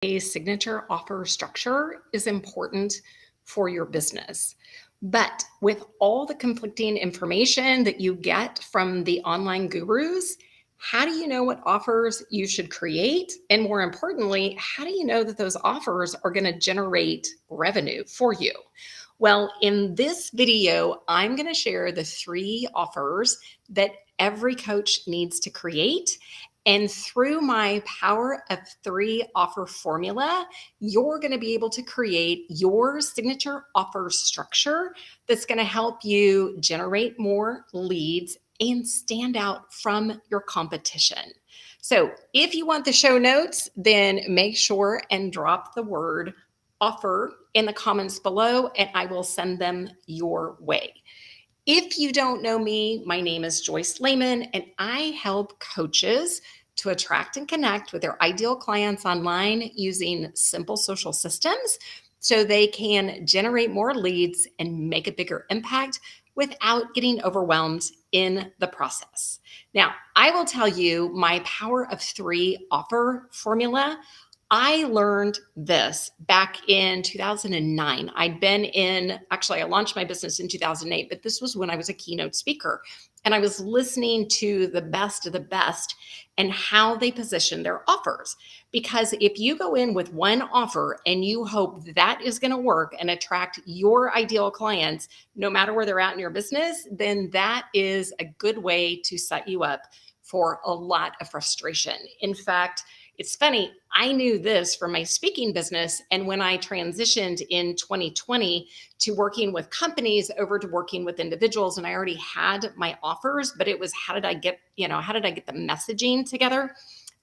A signature offer structure is important for your business. But with all the conflicting information that you get from the online gurus, how do you know what offers you should create? And more importantly, how do you know that those offers are going to generate revenue for you? Well, in this video, I'm going to share the 3 offers that every coach needs to create. And through my power of 3 offer formula, you're going to be able to create your signature offer structure that's going to help you generate more leads and stand out from your competition. So if you want the show notes, then make sure and drop the word offer in the comments below, and I will send them your way. If you don't know me, my name is Joyce Lehman, and I help coaches to attract and connect with their ideal clients online using simple social systems so they can generate more leads and make a bigger impact without getting overwhelmed in the process. Now, I will tell you my power of 3 offer formula. I learned this back in 2009. I launched my business in 2008, but this was when I was a keynote speaker. And I was listening to the best of the best and how they position their offers. Because if you go in with one offer and you hope that is going to work and attract your ideal clients, no matter where they're at in your business, then that is a good way to set you up for a lot of frustration. In fact, it's funny, I knew this from my speaking business. And when I transitioned in 2020 to working with companies over to working with individuals, and I already had my offers, but it was how did I get the messaging together?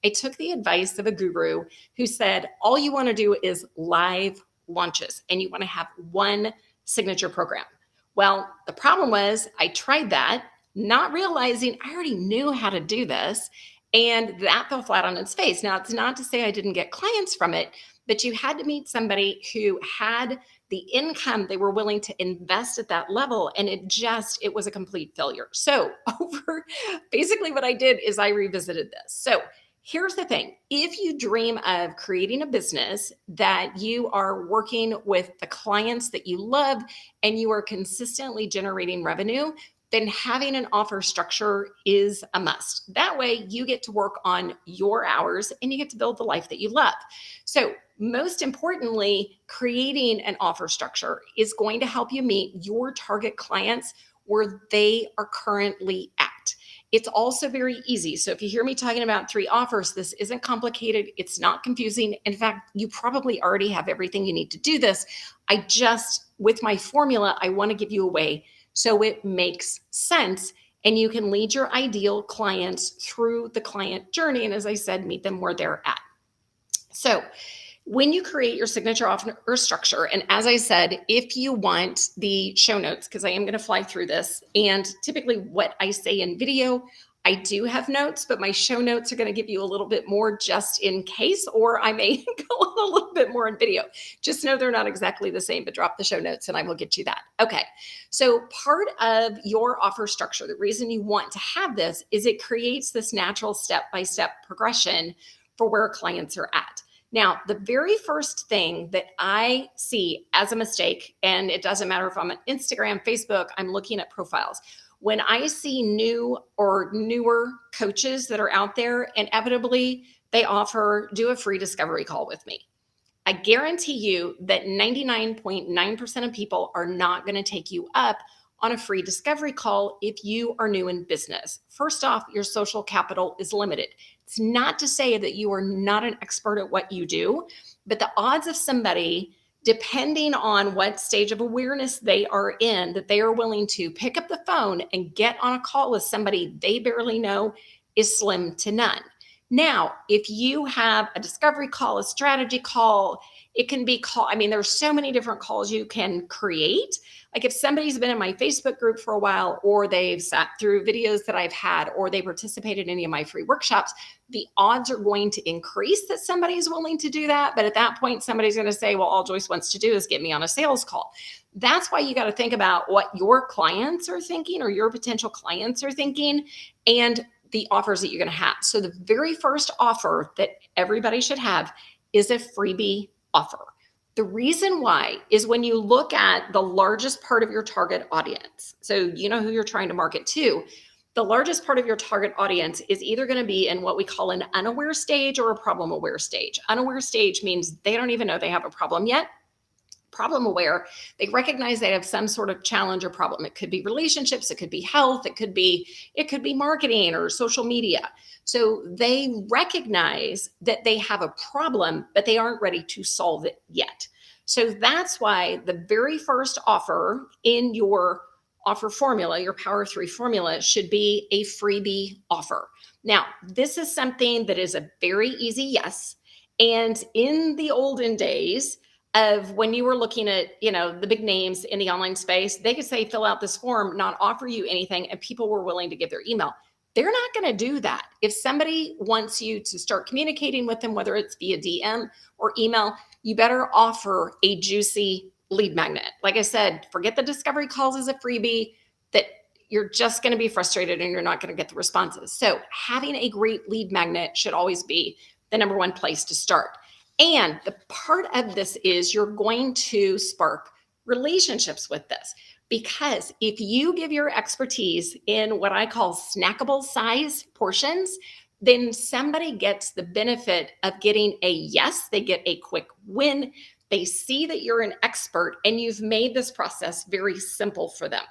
I took the advice of a guru who said, all you want to do is live launches and you want to have one signature program. Well, the problem was I tried that, not realizing I already knew how to do this. And that fell flat on its face. Now, it's not to say I didn't get clients from it, but you had to meet somebody who had the income they were willing to invest at that level. And it was a complete failure. So basically what I did is I revisited this. So here's the thing. If you dream of creating a business that you are working with the clients that you love and you are consistently generating revenue, then having an offer structure is a must. That way you get to work on your hours and you get to build the life that you love. So most importantly, creating an offer structure is going to help you meet your target clients where they are currently at. It's also very easy. So if you hear me talking about 3 offers, this isn't complicated. It's not confusing. In fact, you probably already have everything you need to do this. With my formula, I want to give you a way so it makes sense and you can lead your ideal clients through the client journey. And as I said, meet them where they're at. So when you create your signature offer structure, and as I said, if you want the show notes, because I am going to fly through this, and typically what I say in video, I do have notes, but my show notes are going to give you a little bit more just in case, or I may go on a little bit more in video. Just know they're not exactly the same, but drop the show notes and I will get you that. Okay. So part of your offer structure, the reason you want to have this is it creates this natural step-by-step progression for where clients are at. Now, the very first thing that I see as a mistake, and it doesn't matter if I'm on Instagram, Facebook, I'm looking at profiles. When I see new or newer coaches that are out there, inevitably they do a free discovery call with me. I guarantee you that 99.9% of people are not going to take you up on a free discovery call if you are new in business. First off, your social capital is limited. It's not to say that you are not an expert at what you do, but the odds of somebody, depending on what stage of awareness they are in, that they are willing to pick up the phone and get on a call with somebody they barely know is slim to none. Now, if you have a discovery call, a strategy call, it can be there's so many different calls you can create. Like if somebody's been in my Facebook group for a while, or they've sat through videos that I've had, or they participated in any of my free workshops, the odds are going to increase that somebody's willing to do that. But at that point, somebody's going to say, well, all Joyce wants to do is get me on a sales call. That's why you got to think about what your clients are thinking or your potential clients are thinking and the offers that you're going to have. So the very first offer that everybody should have is a freebie offer. The reason why is when you look at the largest part of your target audience, so you know who you're trying to market to, the largest part of your target audience is either going to be in what we call an unaware stage or a problem aware stage. Unaware stage means they don't even know they have a problem yet. Problem aware, they recognize they have some sort of challenge or problem. It could be relationships, it could be health, it could be marketing or social media. So they recognize that they have a problem, but they aren't ready to solve it yet. So that's why the very first offer in your offer formula, your Power 3 formula, should be a freebie offer. Now, this is something that is a very easy yes. And in the olden days, of when you were looking at, the big names in the online space, they could say, fill out this form, not offer you anything, and people were willing to give their email. They're not going to do that. If somebody wants you to start communicating with them, whether it's via DM or email, you better offer a juicy lead magnet. Like I said, forget the discovery calls as a freebie that you're just going to be frustrated and you're not going to get the responses. So having a great lead magnet should always be the number one place to start. And the part of this is you're going to spark relationships with this, because if you give your expertise in what I call snackable size portions, then somebody gets the benefit of getting a yes, they get a quick win. They see that you're an expert and you've made this process very simple for them.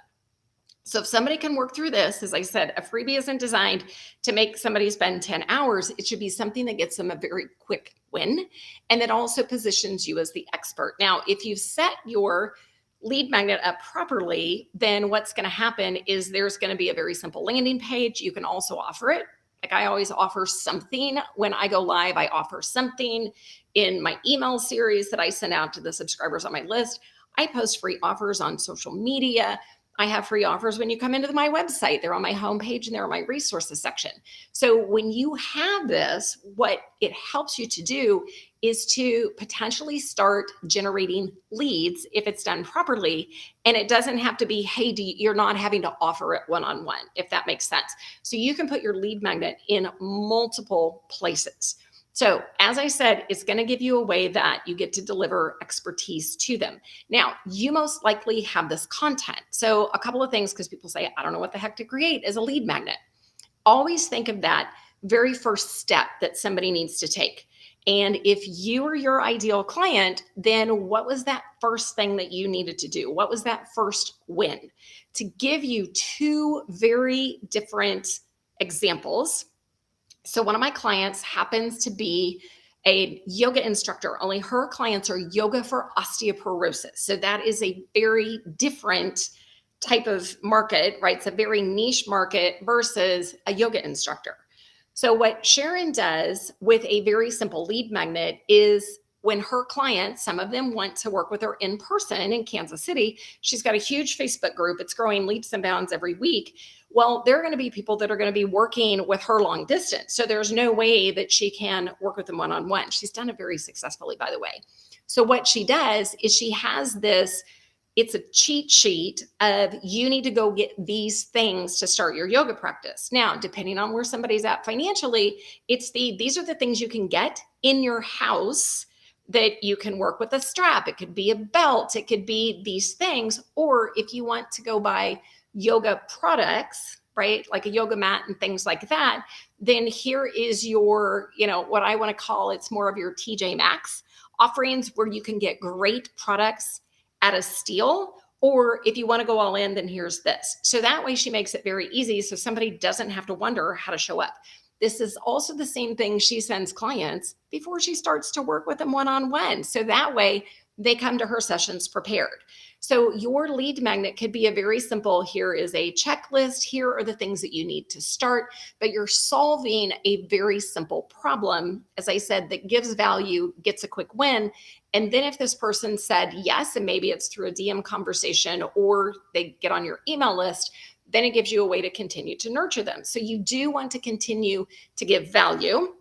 So if somebody can work through this, as I said, a freebie isn't designed to make somebody spend 10 hours. It should be something that gets them a very quick win and that also positions you as the expert. Now, if you've set your lead magnet up properly, then what's going to happen is there's going to be a very simple landing page. You can also offer it. Like I always offer something when I go live. I offer something in my email series that I send out to the subscribers on my list. I post free offers on social media. I have free offers when you come into my website. They're on my homepage and they're on my resources section. So when you have this, what it helps you to do is to potentially start generating leads if it's done properly. And it doesn't have to be, hey, you're not having to offer it one-on-one, if that makes sense. So you can put your lead magnet in multiple places. So as I said, it's going to give you a way that you get to deliver expertise to them. Now, you most likely have this content. So a couple of things, because people say, I don't know what the heck to create as a lead magnet. Always think of that very first step that somebody needs to take. And if you are your ideal client, then what was that first thing that you needed to do? What was that first win? To give you two very different examples. So one of my clients happens to be a yoga instructor. Only her clients are yoga for osteoporosis. So that is a very different type of market, right? It's a very niche market versus a yoga instructor. So what Sharon does with a very simple lead magnet is when her clients, some of them want to work with her in person in Kansas City, she's got a huge Facebook group. It's growing leaps and bounds every week. Well, there are going to be people that are going to be working with her long distance. So there's no way that she can work with them one-on-one. She's done it very successfully, by the way. So what she does is she has this, it's a cheat sheet of you need to go get these things to start your yoga practice. Now, depending on where somebody's at financially, these are the things you can get in your house that you can work with a strap. It could be a belt. It could be these things. Or if you want to go buy yoga products, right? Like a yoga mat and things like that, then here is your, what I want to call, it's more of your TJ Maxx offerings where you can get great products at a steal. Or if you want to go all in, then here's this. So that way she makes it very easy. So somebody doesn't have to wonder how to show up. This is also the same thing she sends clients before she starts to work with them one-on-one. So that way they come to her sessions prepared. So your lead magnet could be a very simple, here is a checklist, here are the things that you need to start, but you're solving a very simple problem, as I said, that gives value, gets a quick win. And then if this person said yes, and maybe it's through a DM conversation or they get on your email list, then it gives you a way to continue to nurture them. So you do want to continue to give value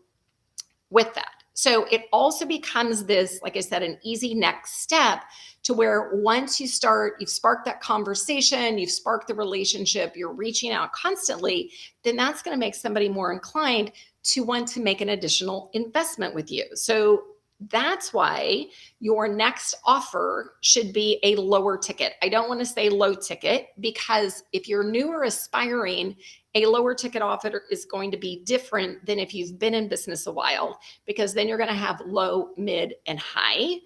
with that. So it also becomes this, like I said, an easy next step to where once you start, you've sparked that conversation, you've sparked the relationship, you're reaching out constantly, then that's going to make somebody more inclined to want to make an additional investment with you. So That's why your next offer should be a lower ticket. I don't want to say low ticket because if you're new or aspiring, a lower ticket offer is going to be different than if you've been in business a while, because then you're going to have low, mid, and high.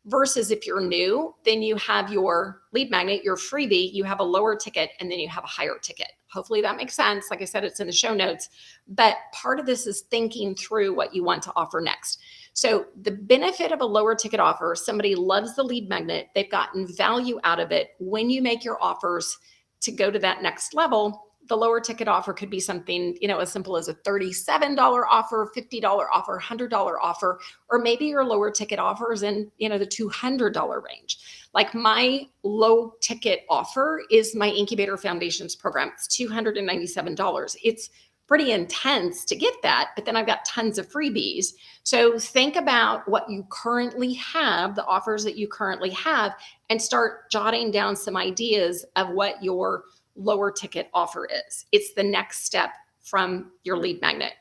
Versus if you're new, then you have your lead magnet, your freebie, you have a lower ticket, and then you have a higher ticket. Hopefully that makes sense. Like I said, it's in the show notes. But part of this is thinking through what you want to offer next. So the benefit of a lower ticket offer, somebody loves the lead magnet, they've gotten value out of it. When you make your offers to go to that next level, the lower ticket offer could be something, as simple as a $37 offer, $50 offer, $100 offer, or maybe your lower ticket offer is in, the $200 range. Like my low ticket offer is my Incubator Foundations program. It's $297. It's pretty intense to get that, but then I've got tons of freebies. So think about what you currently have, the offers that you currently have, and start jotting down some ideas of what your lower ticket offer is. It's the next step from your lead magnet.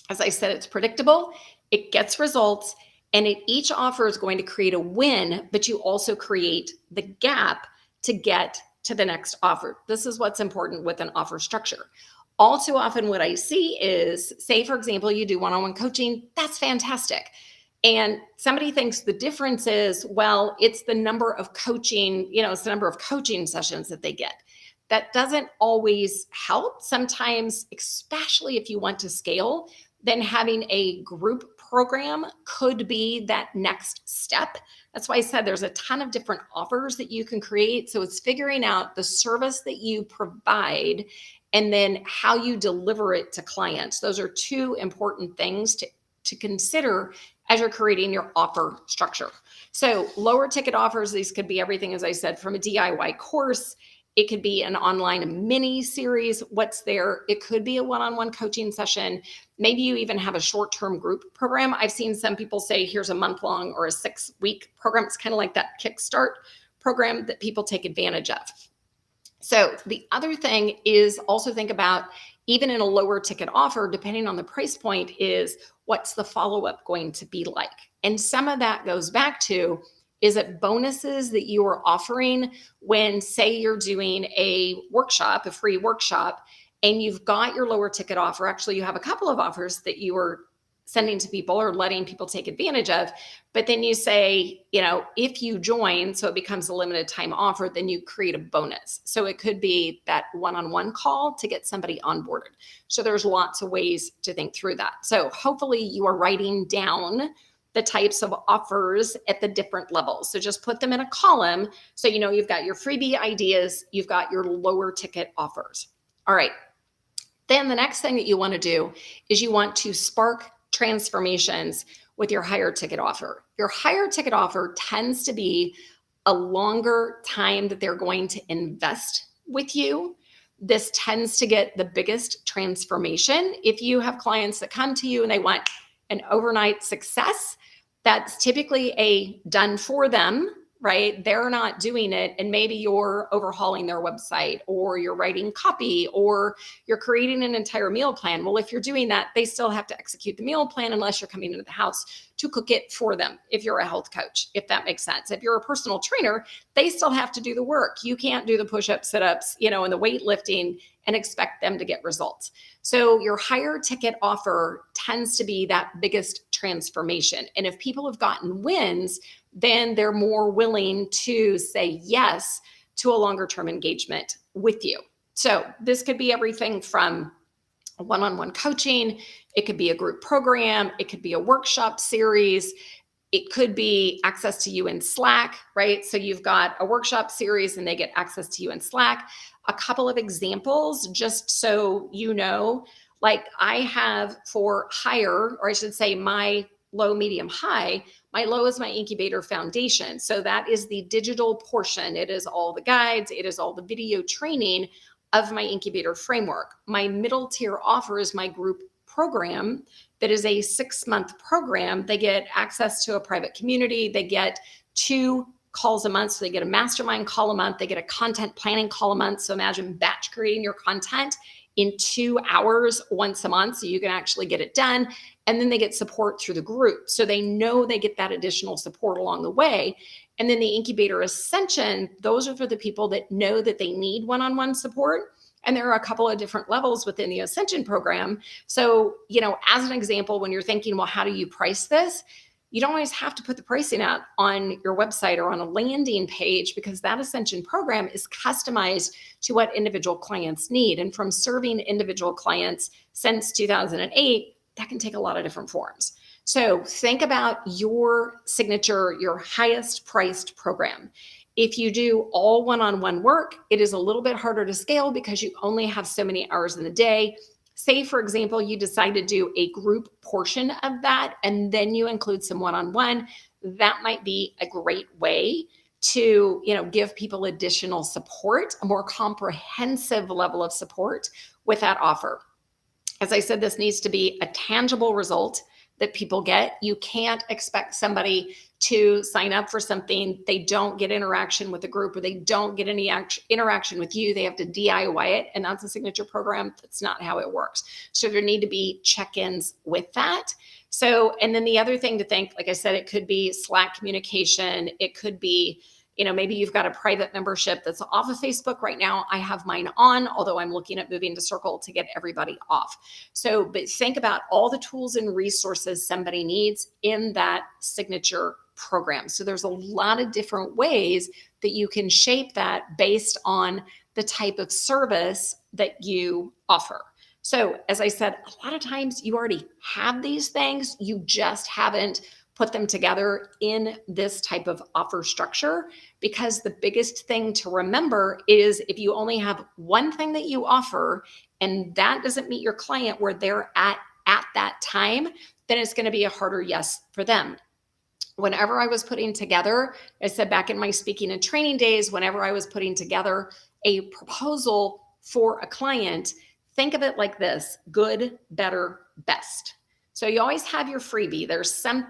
As I said, it's predictable, it gets results, and each offer is going to create a win, but you also create the gap to get to the next offer. This is what's important with an offer structure. All too often what I see is, say, for example, you do one-on-one coaching, that's fantastic. And somebody thinks the difference is, well, it's the number of coaching, it's the number of coaching sessions that they get. That doesn't always help. Sometimes, especially if you want to scale, then having a group program could be that next step. That's why I said there's a ton of different offers that you can create. So it's figuring out the service that you provide and then how you deliver it to clients. Those are two important things to consider as you're creating your offer structure. So lower ticket offers, these could be everything, as I said, from a DIY course. It could be an online mini series. What's there? It could be a one-on-one coaching session. Maybe you even have a short-term group program. I've seen some people say, here's a month-long or a 6-week program. It's kind of like that Kickstart program that people take advantage of. So the other thing is also think about, even in a lower ticket offer, depending on the price point, is what's the follow-up going to be like? And some of that goes back to, is it bonuses that you are offering when, say, you're doing a workshop, a free workshop, and you've got your lower ticket offer. Actually, you have a couple of offers that you are sending to people or letting people take advantage of. But then you say, if you join, so it becomes a limited time offer, then you create a bonus. So it could be that one-on-one call to get somebody onboarded. So there's lots of ways to think through that. So hopefully you are writing down the types of offers at the different levels. So just put them in a column. So, you've got your freebie ideas, you've got your lower ticket offers. All right. Then the next thing that you want to do is you want to spark transformations with your higher ticket offer. Your higher ticket offer tends to be a longer time that they're going to invest with you. This tends to get the biggest transformation. If you have clients that come to you and they want an overnight success, that's typically a done for them, right? They're not doing it. And maybe you're overhauling their website, or you're writing copy, or you're creating an entire meal plan. Well, if you're doing that, they still have to execute the meal plan unless you're coming into the house to cook it for them. If you're a health coach, if that makes sense. If you're a personal trainer, they still have to do the work. You can't do the push-ups, sit-ups, and the weightlifting and expect them to get results. So your higher ticket offer tends to be that biggest transformation. And if people have gotten wins, then they're more willing to say yes to a longer term engagement with you. So this could be everything from one-on-one coaching. It could be a group program. It could be a workshop series. It could be access to you in Slack, right? So you've got a workshop series and they get access to you in Slack. A couple of examples, just so you know, like I have for higher, or I should say my low, medium, high. My low is my Incubator Foundation. So that is the digital portion. It is all the guides. It is all the video training of my incubator framework. My middle tier offer is my group program. That is a 6-month program. They get access to a private community. They get 2 calls a month. So they get a mastermind call a month. They get a content planning call a month. So imagine batch creating your content in 2 hours once a month. So you can actually get it done. and then they get support through the group. So they know they get that additional support along the way. And then the incubator ascension, those are for the people that know that they need one-on-one support. And there are a couple of different levels within the ascension program. So, as an example, when you're thinking, well, how do you price this? You don't always have to put the pricing out on your website or on a landing page, because that ascension program is customized to what individual clients need. And from serving individual clients since 2008, that can take a lot of different forms. So think about your signature, your highest priced program. If you do all one-on-one work, it is a little bit harder to scale because you only have so many hours in the day. Say, for example, you decide to do a group portion of that, and then you include some one-on-one. That might be a great way to, give people additional support, a more comprehensive level of support with that offer. As I said, this needs to be a tangible result that people get. You can't expect somebody to sign up for something, they don't get interaction with the group, or they don't get any interaction with you. They have to DIY it, and that's a signature program. That's not how it works. So there need to be check-ins with that. So, and then the other thing to think, like I said, it could be Slack communication. It could be, maybe you've got a private membership that's off of Facebook right now. I have mine on, although I'm looking at moving to Circle to get everybody off. So, but think about all the tools and resources somebody needs in that signature program. So there's a lot of different ways that you can shape that based on the type of service that you offer. So as I said, a lot of times you already have these things, you just haven't put them together in this type of offer structure, because the biggest thing to remember is if you only have one thing that you offer and that doesn't meet your client where they're at that time, then it's going to be a harder yes for them. Whenever I was putting together, I said back in my speaking and training days, whenever I was putting together a proposal for a client, think of it like this: good, better, best. So you always have your freebie. There's some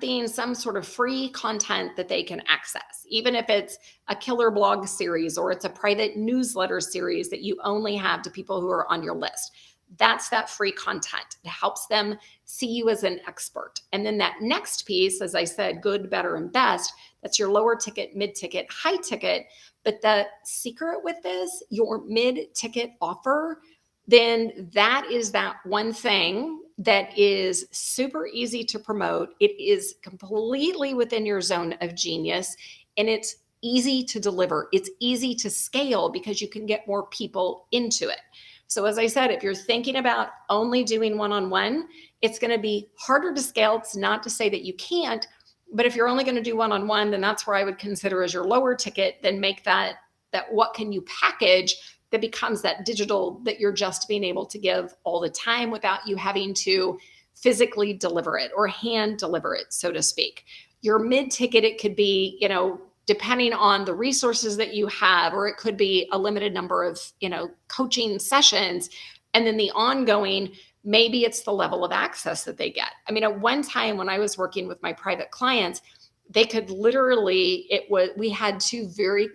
sort of free content that they can access, even if it's a killer blog series or it's a private newsletter series that you only have to people who are on your list. That's that free content. It helps them see you as an expert. And then that next piece, as I said, good, better, and best, that's your lower ticket, mid ticket, high ticket. But the secret with this, your mid ticket offer, then that is that one thing that is super easy to promote. It is completely within your zone of genius, and it's easy to deliver. It's easy to scale because you can get more people into it. So as I said, if you're thinking about only doing one-on-one, it's going to be harder to scale. It's not to say that you can't, but if you're only going to do one-on-one, then that's where I would consider as your lower ticket. Then make that what can you package that becomes that digital that you're just being able to give all the time without you having to physically deliver it or hand deliver it, so to speak. Your mid-ticket, it could be, depending on the resources that you have, or it could be a limited number of, coaching sessions. And then the ongoing, maybe it's the level of access that they get. I mean, at one time when I was working with my private clients, they could literally, we had to very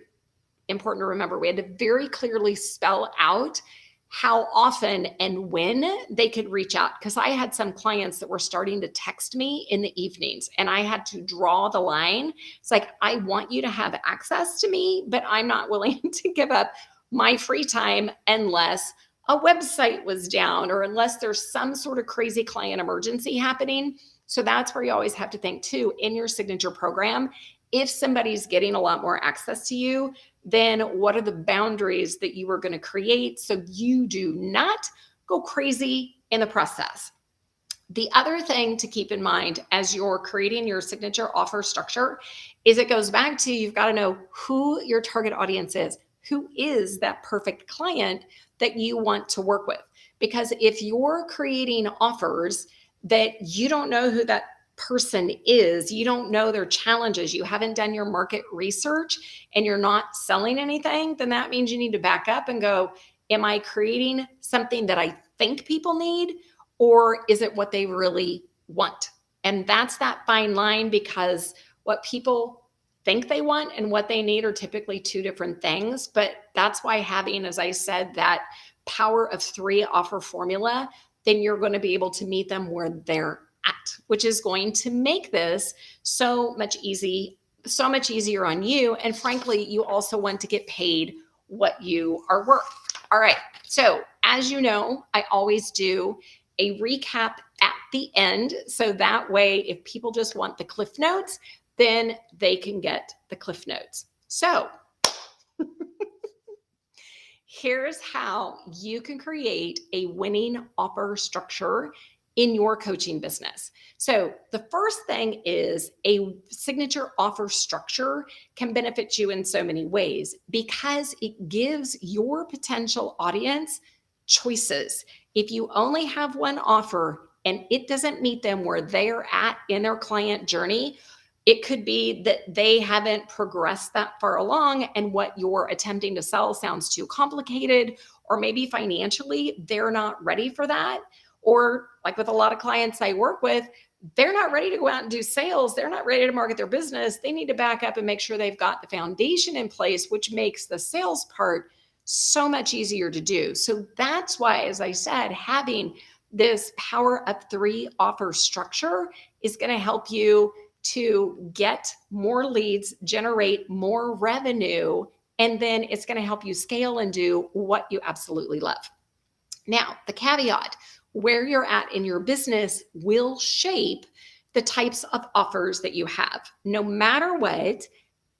important to remember, we had to very clearly spell out how often and when they could reach out. Because I had some clients that were starting to text me in the evenings, and I had to draw the line. It's like, I want you to have access to me, but I'm not willing to give up my free time unless a website was down or unless there's some sort of crazy client emergency happening. So that's where you always have to think too, in your signature program, if somebody's getting a lot more access to you, then what are the boundaries that you are going to create so you do not go crazy in the process? The other thing to keep in mind as you're creating your signature offer structure is it goes back to, you've got to know who your target audience is. Who is that perfect client that you want to work with? Because if you're creating offers that you don't know who that person is, you don't know their challenges, you haven't done your market research, and you're not selling anything, then that means you need to back up and go, am I creating something that I think people need, or is it what they really want? And that's that fine line, because what people think they want and what they need are typically two different things. But that's why having, as I said, that power of 3 offer formula, then you're going to be able to meet them where they're which is going to make this so much easier on you. And frankly, you also want to get paid what you are worth. All right. So as you know, I always do a recap at the end. So that way, if people just want the Cliff Notes, then they can get the Cliff Notes. So here's how you can create a winning offer structure in your coaching business. So the first thing is a signature offer structure can benefit you in so many ways because it gives your potential audience choices. If you only have one offer and it doesn't meet them where they're at in their client journey, it could be that they haven't progressed that far along and what you're attempting to sell sounds too complicated, or maybe financially they're not ready for that. Or like with a lot of clients I work with, they're not ready to go out and do sales. They're not ready to market their business. They need to back up and make sure they've got the foundation in place, which makes the sales part so much easier to do. So that's why, as I said, having this power of 3 offer structure is going to help you to get more leads, generate more revenue, and then it's going to help you scale and do what you absolutely love. Now, the caveat, where you're at in your business will shape the types of offers that you have. No matter what,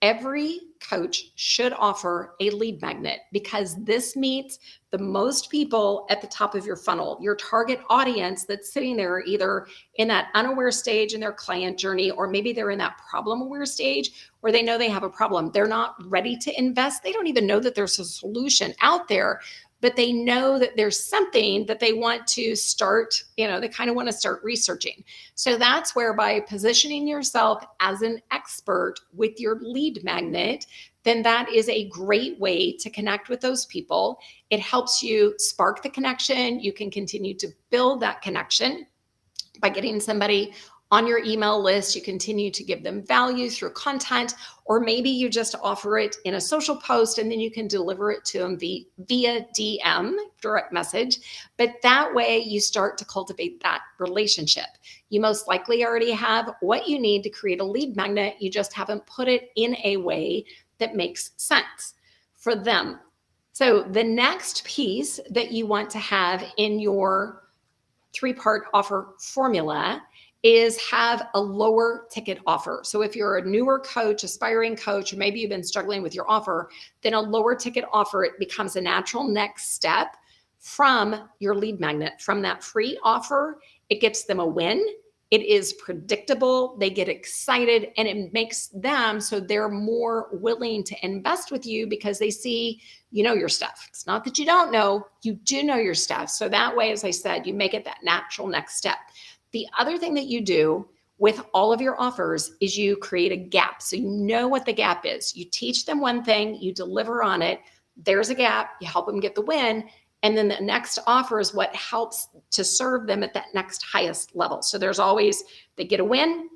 every coach should offer a lead magnet because this meets the most people at the top of your funnel, your target audience that's sitting there either in that unaware stage in their client journey, or maybe they're in that problem aware stage where they know they have a problem. They're not ready to invest. They don't even know that there's a solution out there, but they know that there's something that they want to start, they kind of want to start researching. So that's where by positioning yourself as an expert with your lead magnet, then that is a great way to connect with those people. It helps you spark the connection. You can continue to build that connection by getting somebody on your email list. You continue to give them value through content, or maybe you just offer it in a social post and then you can deliver it to them via DM, direct message. But that way you start to cultivate that relationship. You most likely already have what you need to create a lead magnet. You just haven't put it in a way that makes sense for them. So the next piece that you want to have in your 3-part offer formula is have a lower ticket offer. So if you're a newer coach, aspiring coach, or maybe you've been struggling with your offer, then a lower ticket offer, it becomes a natural next step from your lead magnet. From that free offer, it gets them a win. It is predictable. They get excited and it makes them so they're more willing to invest with you because they see you know your stuff. It's not that you don't know, you do know your stuff. So that way, as I said, you make it that natural next step. The other thing that you do with all of your offers is you create a gap. So you know what the gap is. You teach them one thing, you deliver on it. There's a gap, you help them get the win. And then the next offer is what helps to serve them at that next highest level. So there's always, they get a win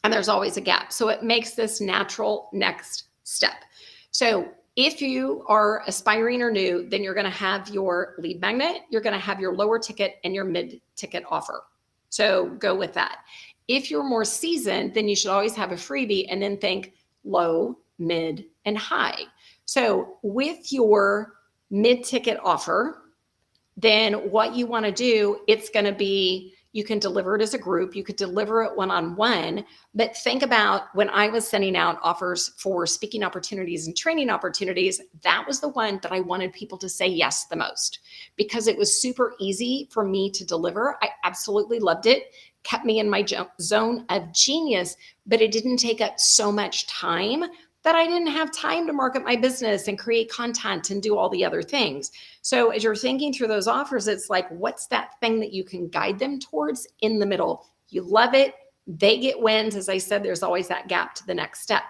and there's always a gap. So it makes this natural next step. So if you are aspiring or new, then you're going to have your lead magnet, you're going to have your lower ticket and your mid ticket offer. So go with that. If you're more seasoned, then you should always have a freebie and then think low, mid, and high. So with your mid-ticket offer, then what you want to do, it's going to be, you can deliver it as a group, you could deliver it one-on-one, but think about when I was sending out offers for speaking opportunities and training opportunities, that was the one that I wanted people to say yes the most because it was super easy for me to deliver. I absolutely loved it, kept me in my zone of genius, but it didn't take up so much time that I didn't have time to market my business and create content and do all the other things. So as you're thinking through those offers, it's like, what's that thing that you can guide them towards in the middle? You love it. They get wins. As I said, there's always that gap to the next step.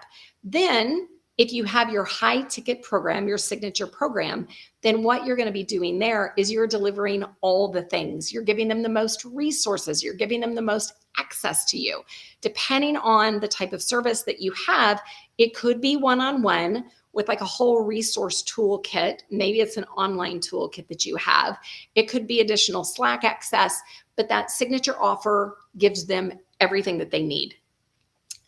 Then If you have your high ticket program, your signature program, then what you're going to be doing there is you're delivering all the things. You're giving them the most resources. You're giving them the most access to you. Depending on the type of service that you have, it could be one-on-one with like a whole resource toolkit. Maybe it's an online toolkit that you have. It could be additional Slack access, but that signature offer gives them everything that they need.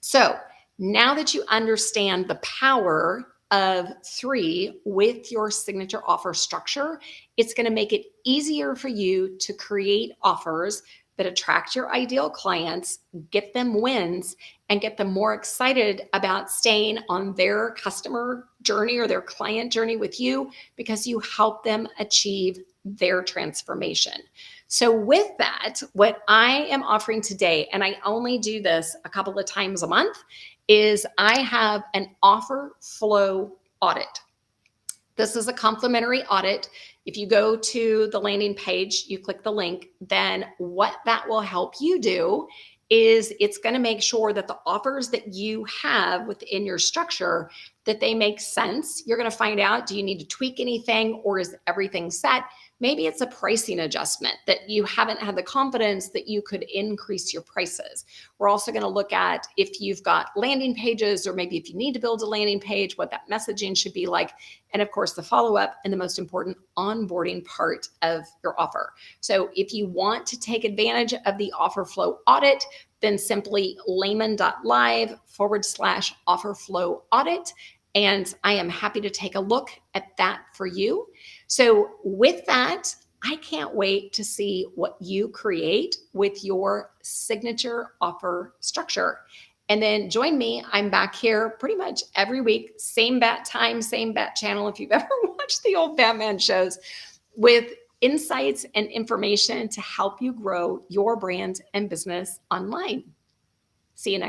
So now that you understand the power of 3 with your signature offer structure, it's going to make it easier for you to create offers that attract your ideal clients, get them wins, and get them more excited about staying on their customer journey or their client journey with you because you help them achieve their transformation. So with that, what I am offering today, and I only do this a couple of times a month, is I have an offer flow audit. This is a complimentary audit. If you go to the landing page, you click the link, then what that will help you do is it's going to make sure that the offers that you have within your structure, that they make sense. You're going to find out, do you need to tweak anything or is everything set? Maybe it's a pricing adjustment that you haven't had the confidence that you could increase your prices. We're also going to look at if you've got landing pages, or maybe if you need to build a landing page, what that messaging should be like. And of course, the follow-up and the most important onboarding part of your offer. So if you want to take advantage of the offer flow audit, then simply layman.live/offer flow audit. And I am happy to take a look at that for you. So with that, I can't wait to see what you create with your signature offer structure. And then join me. I'm back here pretty much every week, same bat time, same bat channel. If you've ever watched the old Batman shows, with insights and information to help you grow your brand and business online. See you next.